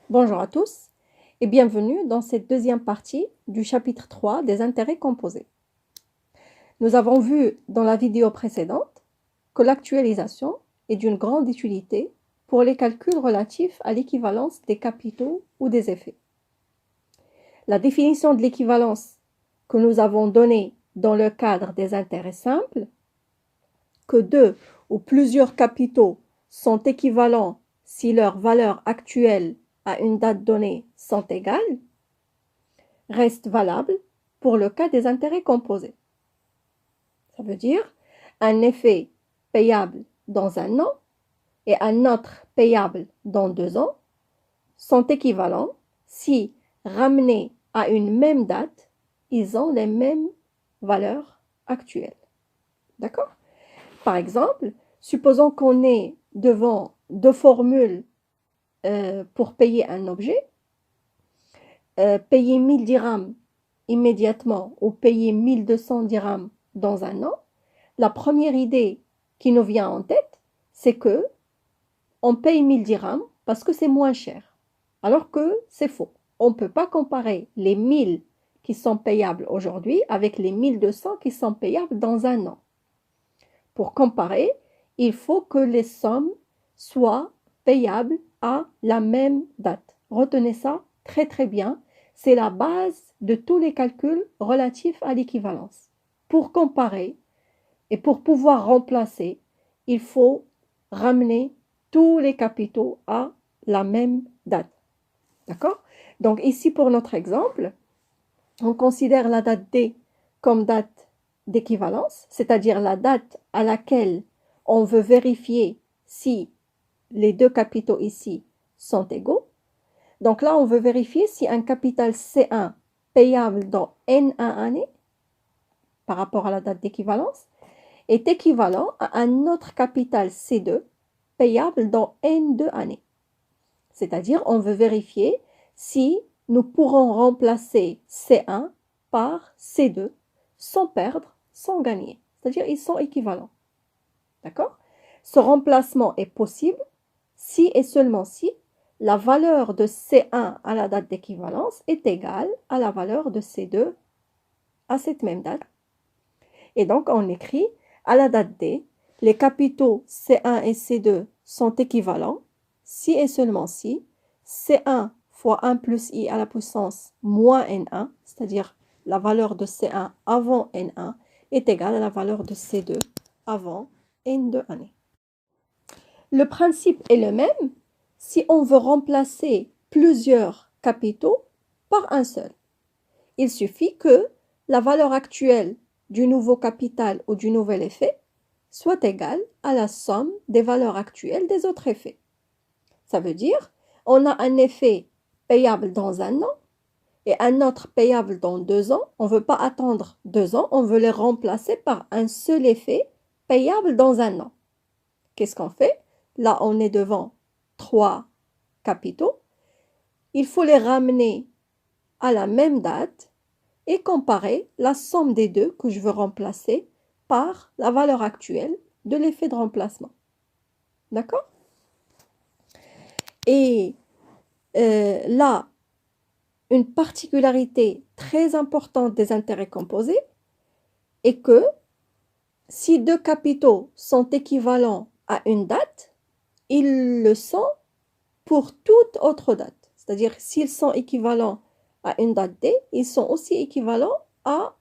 Bonjour à tous et bienvenue dans cette deuxième partie du chapitre 3 des intérêts composés. Nous avons vu dans la vidéo précédente que l'actualisation est d'une grande utilité pour les calculs relatifs à l'équivalence des capitaux ou des effets. La définition de l'équivalence que nous avons donnée dans le cadre des intérêts simples, que deux ou plusieurs capitaux sont équivalents si leurs valeurs actuelles à une date donnée sont égales, reste valable pour le cas des intérêts composés. Ça veut dire un effet payable dans un an et un autre payable dans 2 ans sont équivalents si, ramenés à une même date, ils ont les mêmes valeurs actuelles. D'accord? Par exemple, supposons qu'on est devant deux formules pour payer un objet. Payer 1000 dirhams immédiatement ou payer 1200 dirhams dans un an, la première idée qui nous vient en tête, c'est que on paye 1000 dirhams parce que c'est moins cher. Alors que c'est faux. On ne peut pas comparer les 1000 qui sont payables aujourd'hui avec les 1200 qui sont payables dans un an. Pour comparer, il faut que les sommes soient payables à la même date. Retenez ça très très bien. C'est la base de tous les calculs relatifs à l'équivalence. Pour comparer et pour pouvoir remplacer, il faut ramener tous les capitaux à la même date. D'accord? Donc ici, pour notre exemple, on considère la date D comme date d'équivalence, c'est-à-dire la date à laquelle on veut vérifier si les deux capitaux ici sont égaux. Donc là, on veut vérifier si un capital C1 payable dans N1 années, par rapport à la date d'équivalence, est équivalent à un autre capital C2 payable dans N2 années. C'est-à-dire, on veut vérifier si nous pourrons remplacer C1 par C2 sans perdre, sans gagner. C'est-à-dire, ils sont équivalents. D'accord? Ce remplacement est possible si et seulement si la valeur de C1 à la date d'équivalence est égale à la valeur de C2 à cette même date. Et donc, on écrit à la date D, les capitaux C1 et C2 sont équivalents si et seulement si C1 fois 1 plus I à la puissance moins N1, c'est-à-dire la valeur de C1 avant N1, est égale à la valeur de C2 avant N2 années. Le principe est le même si on veut remplacer plusieurs capitaux par un seul. Il suffit que la valeur actuelle du nouveau capital ou du nouvel effet soit égale à la somme des valeurs actuelles des autres effets. Ça veut dire on a un effet payable dans un an et un autre payable dans 2 ans. On ne veut pas attendre 2 ans, on veut les remplacer par un seul effet payable dans un an. Qu'est-ce qu'on fait? Là, on est devant 3 capitaux. Il faut les ramener à la même date et comparer la somme des deux que je veux remplacer par la valeur actuelle de l'effet de remplacement. D'accord? Et là, une particularité très importante des intérêts composés est que si deux capitaux sont équivalents à une date, ils le sont pour toute autre date. C'est-à-dire, s'ils sont équivalents à une date D, ils sont aussi équivalents à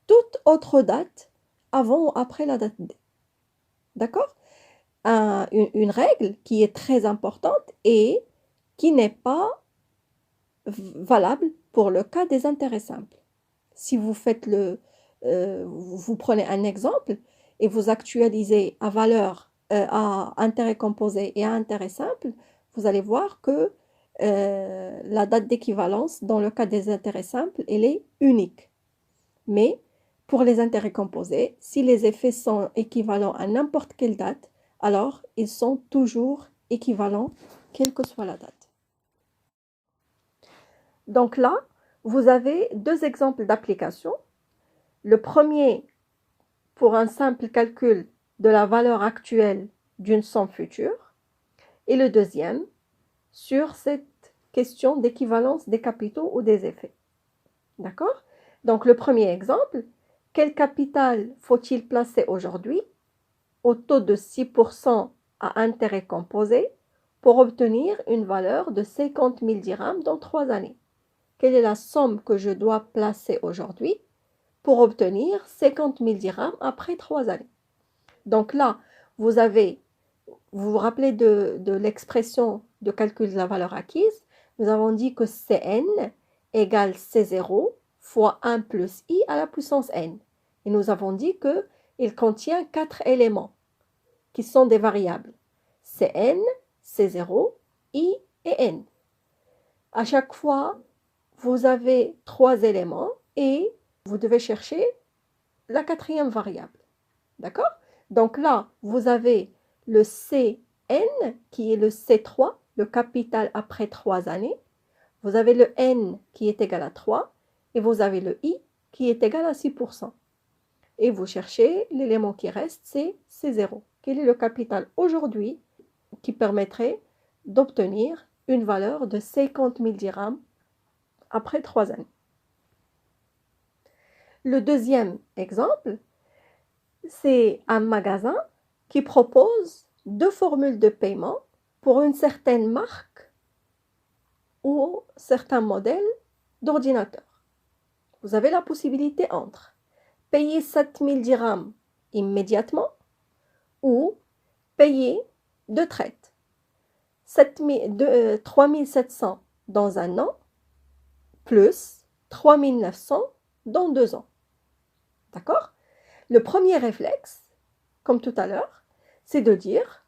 toute autre date avant ou après la date D. D'accord? Une règle qui est très importante et qui n'est pas valable pour le cas des intérêts simples. Si vous faites vous prenez un exemple et vous actualisez à valeur à intérêt composé et à intérêt simple, vous allez voir que la date d'équivalence dans le cas des intérêts simples, elle est unique. Mais pour les intérêts composés, si les effets sont équivalents à n'importe quelle date, alors ils sont toujours équivalents, quelle que soit la date. Donc là, vous avez deux exemples d'application. Le premier, pour un simple calcul de la valeur actuelle d'une somme future, et le deuxième, sur cette question d'équivalence des capitaux ou des effets. D'accord? Donc, le premier exemple, quel capital faut-il placer aujourd'hui au taux de 6% à intérêt composé pour obtenir une valeur de 50 000 dirhams dans 3 années? Quelle est la somme que je dois placer aujourd'hui pour obtenir 50 000 dirhams après 3 années? Donc là, vous vous rappelez de l'expression de calcul de la valeur acquise? Nous avons dit que Cn égale C0 fois 1 plus I à la puissance n. Et nous avons dit qu'il contient 4 éléments qui sont des variables. Cn, C0, I et n. À chaque fois, vous avez 3 éléments et vous devez chercher la 4e variable. D'accord? Donc là, vous avez le Cn qui est le C3, le capital après 3 années. Vous avez le n qui est égal à 3 et vous avez le I qui est égal à 6%. Et vous cherchez l'élément qui reste, c'est C0. Quel est le capital aujourd'hui qui permettrait d'obtenir une valeur de 50 000 dirhams après 3 années? Le deuxième exemple, c'est un magasin qui propose 2 formules de paiement pour une certaine marque ou certains modèles d'ordinateur. Vous avez la possibilité entre payer 7 000 dirhams immédiatement ou payer de traite 3 700 dans un an plus 3 900 dans 2 ans. D'accord? Le premier réflexe, comme tout à l'heure, c'est de dire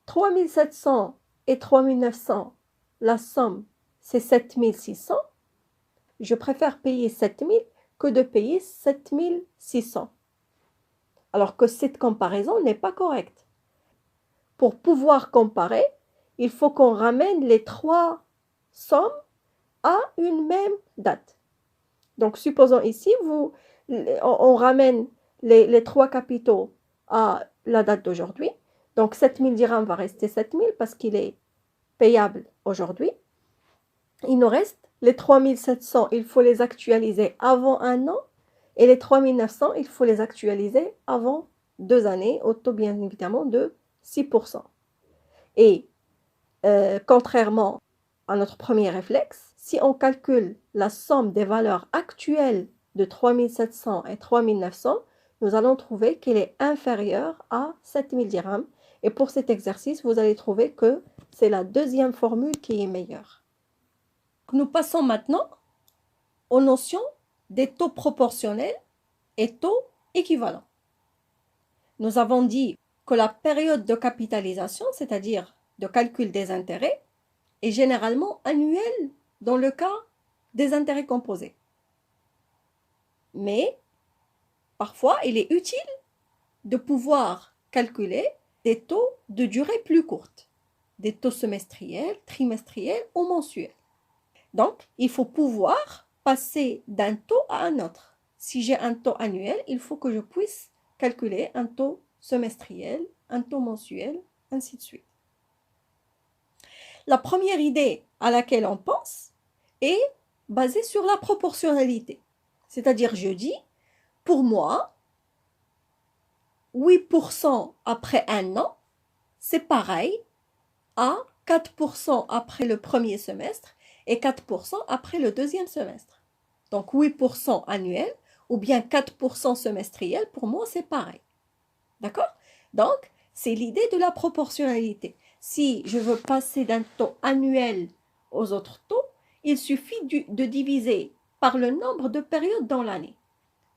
3 700 et 3 900, la somme c'est 7 600. Je préfère payer 7 000 que de payer 7 600. Alors que cette comparaison n'est pas correcte. Pour pouvoir comparer, il faut qu'on ramène les 3 sommes à une même date. Donc, supposons ici, on ramène les 3 capitaux à la date d'aujourd'hui. Donc, 7 000 dirhams va rester 7 000 parce qu'il est payable aujourd'hui. Il nous reste les 3 700, il faut les actualiser avant un an. Et les 3 900, il faut les actualiser avant 2 années, au taux bien évidemment de 6%. Et contrairement à notre premier réflexe, si on calcule la somme des valeurs actuelles de 3 700 et 3 900, nous allons trouver qu'elle est inférieure à 7 000 dirhams. Et pour cet exercice, vous allez trouver que c'est la deuxième formule qui est meilleure. Nous passons maintenant aux notions des taux proportionnels et taux équivalents. Nous avons dit que la période de capitalisation, c'est-à-dire de calcul des intérêts, est généralement annuelle dans le cas des intérêts composés. Mais parfois, il est utile de pouvoir calculer des taux de durée plus courte, des taux semestriels, trimestriels ou mensuels. Donc, il faut pouvoir passer d'un taux à un autre. Si j'ai un taux annuel, il faut que je puisse calculer un taux semestriel, un taux mensuel, ainsi de suite. La première idée à laquelle on pense est basée sur la proportionnalité. C'est-à-dire, je dis, pour moi, 8% après un an, c'est pareil à 4% après le premier semestre et 4% après le deuxième semestre. Donc 8% annuel ou bien 4% semestriel, pour moi, c'est pareil. D'accord? Donc, c'est l'idée de la proportionnalité. Si je veux passer d'un taux annuel aux autres taux, il suffit de diviser par le nombre de périodes dans l'année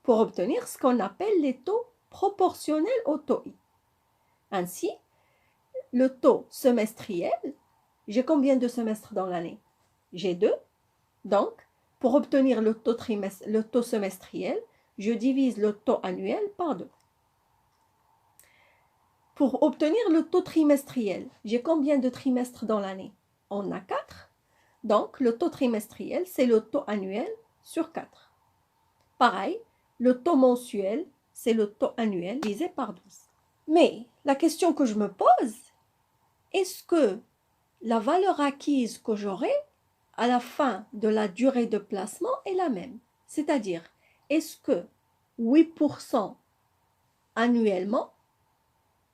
pour obtenir ce qu'on appelle les taux proportionnels au taux I. Ainsi, le taux semestriel, j'ai combien de semestres dans l'année? J'ai 2. Donc, pour obtenir le taux semestriel, je divise le taux annuel par 2. Pour obtenir le taux trimestriel, j'ai combien de trimestres dans l'année? On a 4. Donc, le taux trimestriel, c'est le taux annuel sur 4. Pareil, le taux mensuel, c'est le taux annuel divisé par 12. Mais la question que je me pose, est-ce que la valeur acquise que j'aurai à la fin de la durée de placement est la même. C'est-à-dire, est-ce que 8% annuellement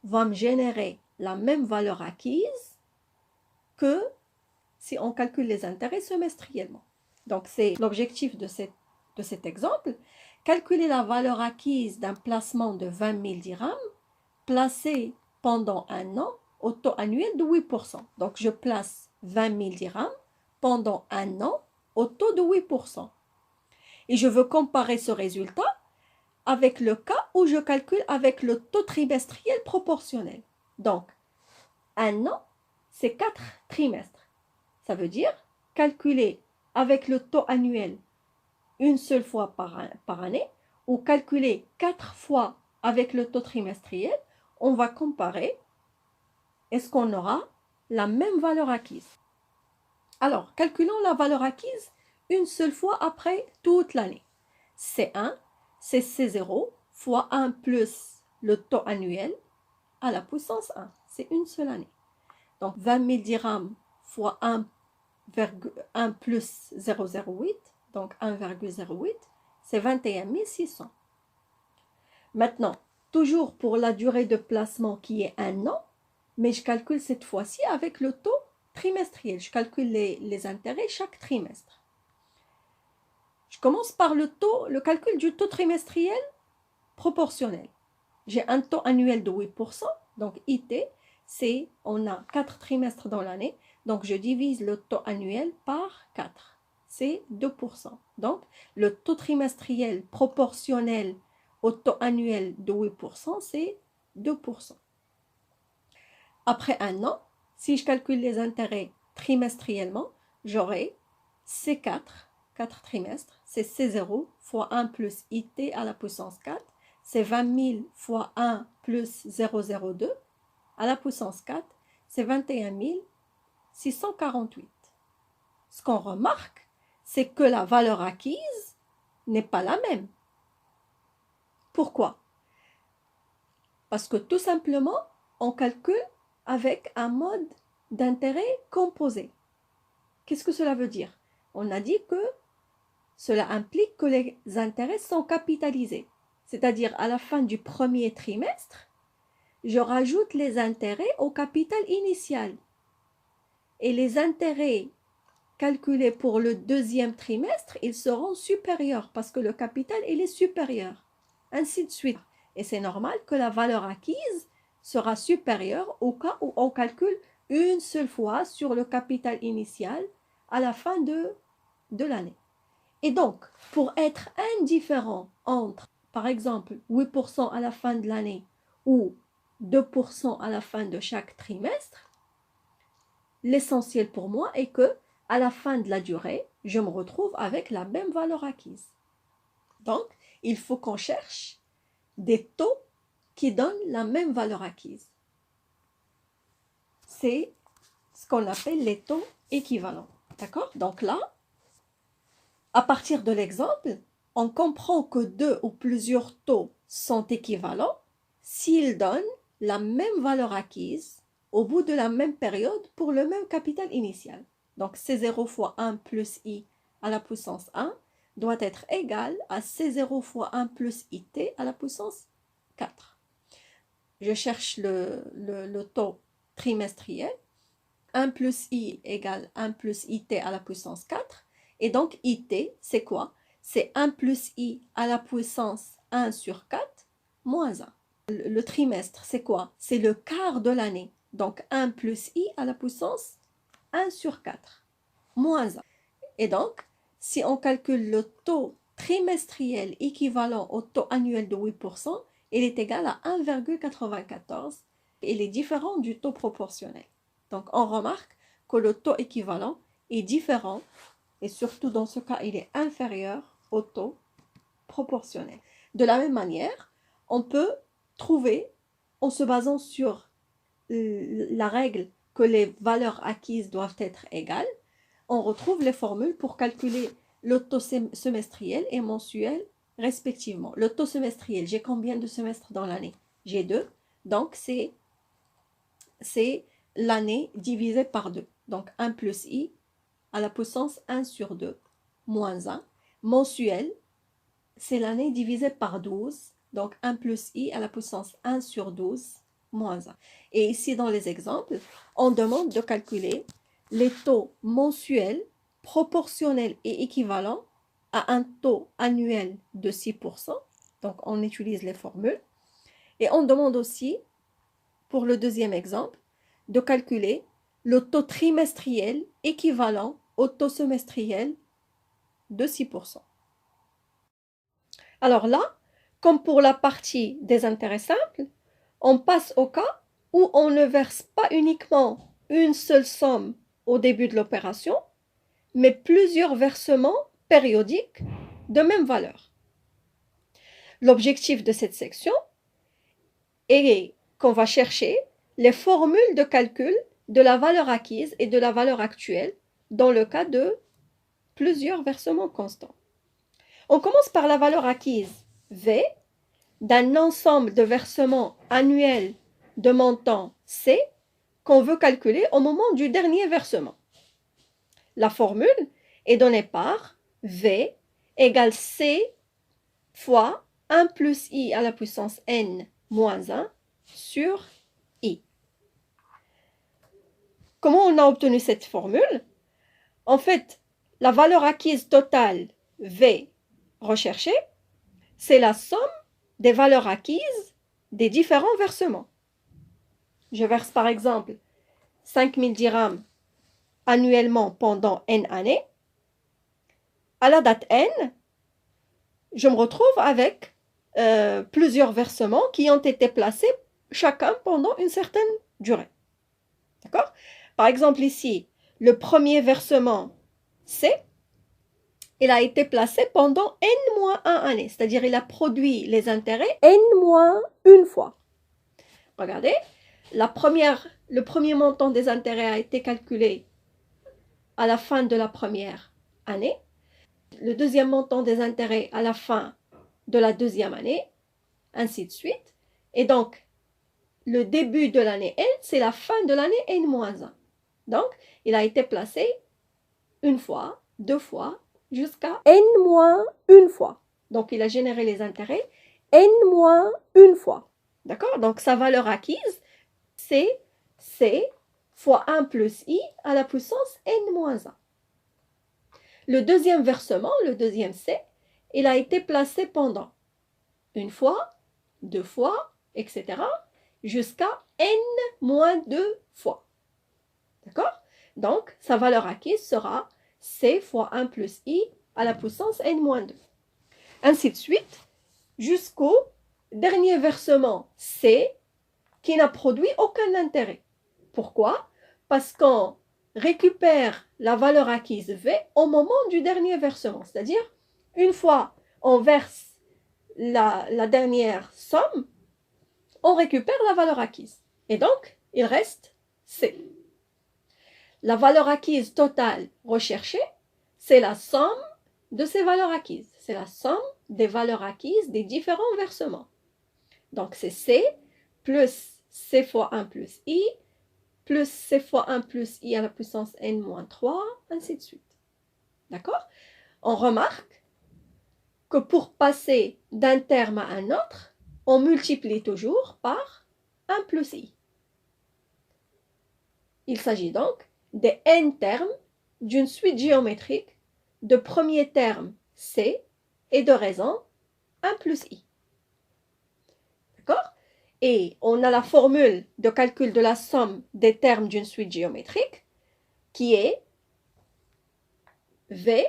va me générer la même valeur acquise que si on calcule les intérêts semestriellement. Donc, c'est l'objectif de cet exemple. Calculer la valeur acquise d'un placement de 20 000 dirhams placé pendant un an au taux annuel de 8%. Donc, je place 20 000 dirhams pendant un an au taux de 8%. Et je veux comparer ce résultat avec le cas où je calcule avec le taux trimestriel proportionnel. Donc, un an, c'est 4 trimestres. Ça veut dire calculer avec le taux annuel une seule fois par année ou calculer 4 fois avec le taux trimestriel, on va comparer est-ce qu'on aura la même valeur acquise. Alors, calculons la valeur acquise une seule fois après toute l'année. C1, c'est C0 fois 1 plus le taux annuel à la puissance 1. C'est une seule année. Donc, 20 000 dirhams fois 1 plus 0,08, donc 1,08, c'est 21 600. Maintenant, toujours pour la durée de placement qui est un an, mais je calcule cette fois-ci avec le taux trimestriel. Je calcule les intérêts chaque trimestre. Je commence par le calcul du taux trimestriel proportionnel. J'ai un taux annuel de 8%, donc IT, on a 4 trimestres dans l'année, donc je divise le taux annuel par 4, c'est 2%. Donc, le taux trimestriel proportionnel au taux annuel de 8%, c'est 2%. Après un an, si je calcule les intérêts trimestriellement, j'aurai C4, 4 trimestres, c'est C0 fois 1 plus IT à la puissance 4, c'est 20 000 fois 1 plus 0,02 à la puissance 4, c'est 21 648. Ce qu'on remarque, c'est que la valeur acquise n'est pas la même. Pourquoi? Parce que tout simplement, on calcule avec un mode d'intérêt composé. Qu'est-ce que cela veut dire? On a dit que cela implique que les intérêts sont capitalisés. C'est-à-dire à la fin du premier trimestre, je rajoute les intérêts au capital initial. Et les intérêts calculés pour le deuxième trimestre, ils seront supérieurs parce que le capital, il est supérieur. Ainsi de suite. Et c'est normal que la valeur acquise sera supérieure au cas où on calcule une seule fois sur le capital initial à la fin de l'année. Et donc, pour être indifférent entre, par exemple, 8% à la fin de l'année ou 2% à la fin de chaque trimestre, l'essentiel pour moi est que, à la fin de la durée, je me retrouve avec la même valeur acquise. Donc, il faut qu'on cherche des taux qui donnent la même valeur acquise. C'est ce qu'on appelle les taux équivalents. D'accord? Donc là, à partir de l'exemple, on comprend que 2 ou plusieurs taux sont équivalents s'ils donnent la même valeur acquise au bout de la même période pour le même capital initial. Donc C0 fois 1 plus I à la puissance 1 doit être égal à C0 fois 1 plus IT à la puissance 4. Je cherche le taux trimestriel. 1 plus I égale 1 plus IT à la puissance 4. Et donc IT, c'est quoi? C'est 1 plus I à la puissance 1 sur 4 moins 1. Le trimestre, c'est quoi? C'est le quart de l'année. Donc 1 plus I à la puissance 1 sur 4 moins 1. Et donc, si on calcule le taux trimestriel équivalent au taux annuel de 8%, il est égal à 1,94. Il est différent du taux proportionnel. Donc, on remarque que le taux équivalent est différent et surtout dans ce cas, il est inférieur au taux proportionnel. De la même manière, on peut trouver, en se basant sur la règle que les valeurs acquises doivent être égales, on retrouve les formules pour calculer le taux semestriel et mensuel respectivement. Le taux semestriel, j'ai combien de semestres dans l'année? J'ai 2, donc c'est l'année divisée par 2. Donc 1 plus I à la puissance 1 sur 2 moins 1. Mensuel, c'est l'année divisée par 12. Donc 1 plus i à la puissance 1 sur 12 moins 1. Et ici, dans les exemples, on demande de calculer les taux mensuels proportionnels et équivalents à un taux annuel de 6%. Donc, on utilise les formules. Et on demande aussi, pour le deuxième exemple, de calculer le taux trimestriel équivalent au taux semestriel de 6%. Alors là, comme pour la partie des intérêts simples, on passe au cas où on ne verse pas uniquement une seule somme au début de l'opération, mais plusieurs versements périodiques de même valeur. L'objectif de cette section est qu'on va chercher les formules de calcul de la valeur acquise et de la valeur actuelle dans le cas de plusieurs versements constants. On commence par la valeur acquise V d'un ensemble de versements annuels de montant C qu'on veut calculer au moment du dernier versement. La formule est donnée par V égale C fois 1 plus I à la puissance N moins 1 sur I. Comment on a obtenu cette formule? En fait, la valeur acquise totale V recherchée, c'est la somme des valeurs acquises des différents versements. Je verse par exemple 5000 dirhams annuellement pendant N années. À la date N, je me retrouve avec plusieurs versements qui ont été placés chacun pendant une certaine durée. D'accord? Par exemple ici, le premier versement C, il a été placé pendant N-1 années, c'est-à-dire il a produit les intérêts N-1 fois. Regardez, le premier montant des intérêts a été calculé à la fin de la première année, le deuxième montant des intérêts à la fin de la deuxième année, ainsi de suite. Et donc, le début de l'année N, c'est la fin de l'année N-1. Donc, il a été placé une fois, deux fois, jusqu'à N-1 fois. Donc, il a généré les intérêts N-1 fois. D'accord? Donc, sa valeur acquise, c'est C fois 1 plus I à la puissance N-1. Le deuxième versement, le deuxième C, il a été placé pendant une fois, deux fois, etc., jusqu'à N-2 fois. D'accord? Donc, sa valeur acquise sera C fois 1 plus I à la puissance N-2. Ainsi de suite, jusqu'au dernier versement C qui n'a produit aucun intérêt. Pourquoi? Parce qu'on récupère la valeur acquise V au moment du dernier versement. C'est-à-dire, une fois on verse la dernière somme, on récupère la valeur acquise. Et donc, il reste C. La valeur acquise totale recherchée, c'est la somme de ces valeurs acquises. C'est la somme des valeurs acquises des différents versements. Donc, c'est C plus C fois 1 plus I, plus C fois 1 plus I à la puissance N-3, ainsi de suite. D'accord? On remarque que pour passer d'un terme à un autre, on multiplie toujours par 1 plus I. Il s'agit donc des n termes d'une suite géométrique de premier terme C et de raison 1 plus I. D'accord? Et on a la formule de calcul de la somme des termes d'une suite géométrique qui est V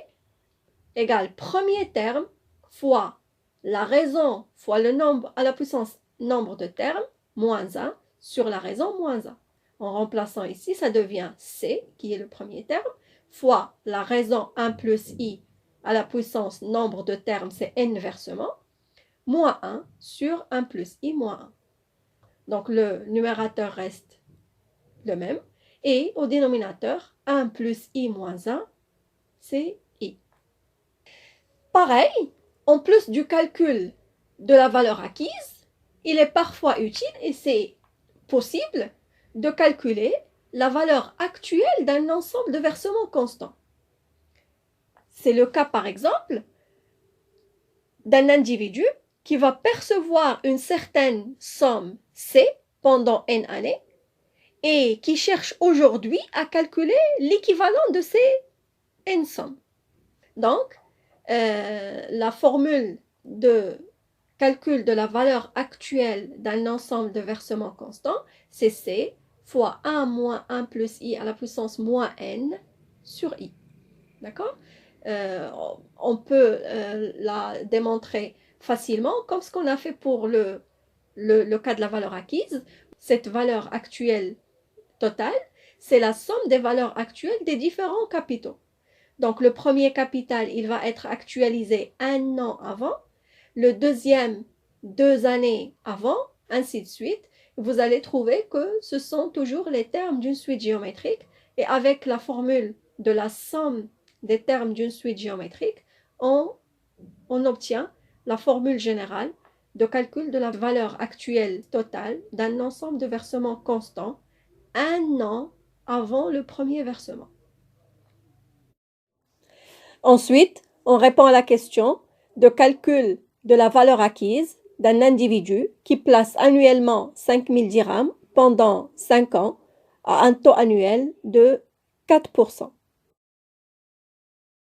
égale premier terme fois la raison fois le nombre à la puissance nombre de termes moins 1 sur la raison moins 1. En remplaçant ici, ça devient C, qui est le premier terme, fois la raison 1 plus I à la puissance nombre de termes, c'est n versements, moins 1 sur 1 plus I moins 1. Donc le numérateur reste le même. Et au dénominateur, 1 plus I moins 1, c'est I. Pareil, en plus du calcul de la valeur acquise, il est parfois utile, et c'est possible, de calculer la valeur actuelle d'un ensemble de versements constants. C'est le cas, par exemple, d'un individu qui va percevoir une certaine somme C pendant N années et qui cherche aujourd'hui à calculer l'équivalent de ces N sommes. Donc, la formule de calcul de la valeur actuelle d'un ensemble de versements constants, c'est C fois 1 moins 1 plus I à la puissance moins N sur I. D'accord? On peut la démontrer facilement, comme ce qu'on a fait pour le cas de la valeur acquise. Cette valeur actuelle totale, c'est la somme des valeurs actuelles des différents capitaux. Donc, le premier capital, il va être actualisé 1 an avant, le deuxième 2 années avant, ainsi de suite. Vous allez trouver que ce sont toujours les termes d'une suite géométrique et avec la formule de la somme des termes d'une suite géométrique, on obtient la formule générale de calcul de la valeur actuelle totale d'un ensemble de versements constants 1 an avant le premier versement. Ensuite, on répond à la question de calcul de la valeur acquise d'un individu qui place annuellement 5 000 dirhams pendant 5 ans à un taux annuel de 4%.